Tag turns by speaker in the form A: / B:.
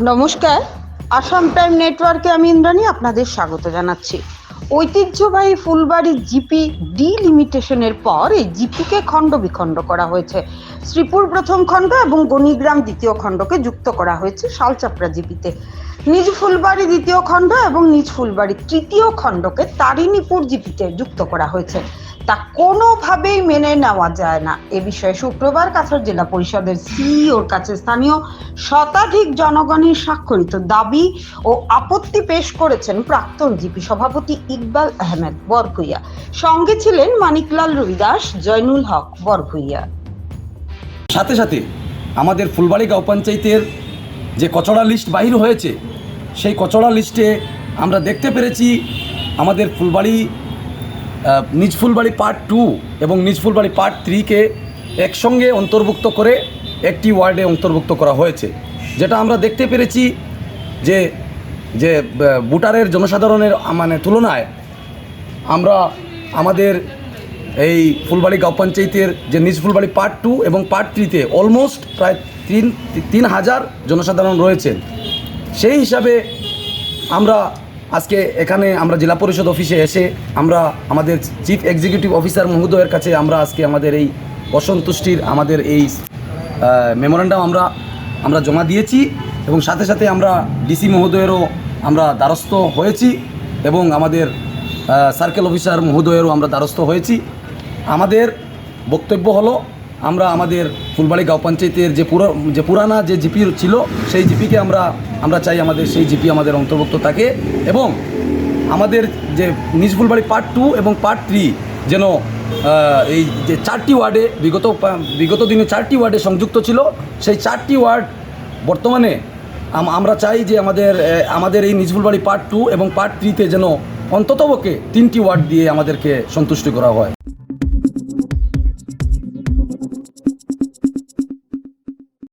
A: নমস্কার, আসাম টাইম নেটওয়ার্কে আমি ইন্দ্রাণী আপনাদের স্বাগত জানাচ্ছি। ঐতিহ্যবাহী ফুলবাড়ি জিপি ডিলিমিটেশনের পর এই জিপিকে খণ্ড বিখণ্ড করা হয়েছে। শ্রীপুর প্রথম খণ্ড এবং গণিগ্রাম দ্বিতীয় খণ্ডকে যুক্ত করা হয়েছে শালচাপড়া জিপিতে। নিজ ফুলবাড়ি দ্বিতীয় খণ্ড এবং নিজ ফুলবাড়ি তৃতীয় খণ্ডকে তারিণীপুর জিপিতে যুক্ত করা হয়েছে। তা কোনোভাবেই মেনে নেওয়া যায় না। এ বিষয়ে শুক্রবার কাছাড় জেলা পরিষদের সিইওর কাছে স্থানীয় শতাধিক জনগণের স্বাক্ষরিত দাবি ও আপত্তি পেশ করেছেন প্রাক্তন জিপি সভাপতি ইকবাল আহমেদ বরভুইয়া। সঙ্গে ছিলেন মানিকলাল রবিদাস, জয়নুল হক বরভুইয়া।
B: সাথে সাথে আমাদের ফুলবাড়ি গাঁও পঞ্চায়েতের যে কচড়া লিস্ট বাহির হয়েছে, সেই কচড়া লিস্টে আমরা দেখতে পেরেছি আমাদের ফুলবাড়ি নিজ ফুলবাড়ি পার্ট 2 এবং নিজ ফুলবাড়ি পার্ট 3কে একসঙ্গে অন্তর্ভুক্ত করে একটি ওয়ার্ডে অন্তর্ভুক্ত করা হয়েছে। যেটা আমরা দেখতে পেরেছি যে যে ভোটারের জনসাধারণের তুলনায় আমরা আমাদের এই ফুলবাড়ি গাঁও পঞ্চায়েতের যে নিজ ফুলবাড়ি পার্ট 2 এবং পার্ট 3তে অলমোস্ট প্রায় 3,000 জনসাধারণ রয়েছেন। সেই হিসাবে আমরা আজকে এখানে আমরা জেলা পরিষদ অফিসে এসে আমরা আমাদের চিফ এক্সিকিউটিভ অফিসার মহোদয়ের কাছে আমরা আজকে আমাদের এই অসন্তুষ্টির আমাদের এই মেমোরেন্ডাম আমরা জমা দিয়েছি এবং সাথে সাথে আমরা ডিসি মহোদয়েরও আমরা দ্বারস্থ হয়েছি এবং আমাদের সার্কেল অফিসার মহোদয়েরও আমরা দ্বারস্থ হয়েছি। আমাদের বক্তব্য হলো আমরা আমাদের ফুলবাড়ি গাঁও পঞ্চায়েতের যে পুরানা যে জিপি ছিল সেই জিপিকে আমরা চাই আমাদের সেই জিপি আমাদের অন্তর্ভুক্ত থাকে এবং আমাদের যে নিজ ফুলবাড়ি পার্ট 2 এবং পার্ট 3 যেন এই যে 4টি ওয়ার্ডে বিগত দিনে 4টি ওয়ার্ডে সংযুক্ত ছিল, সেই 4টি ওয়ার্ড বর্তমানে আমরা চাই যে আমাদের এই নিজ ফুলবাড়ি পার্ট 2 এবং পার্ট 3তে যেন অন্ততপক্ষে 3টি ওয়ার্ড দিয়ে আমাদেরকে সন্তুষ্টি করা হয়।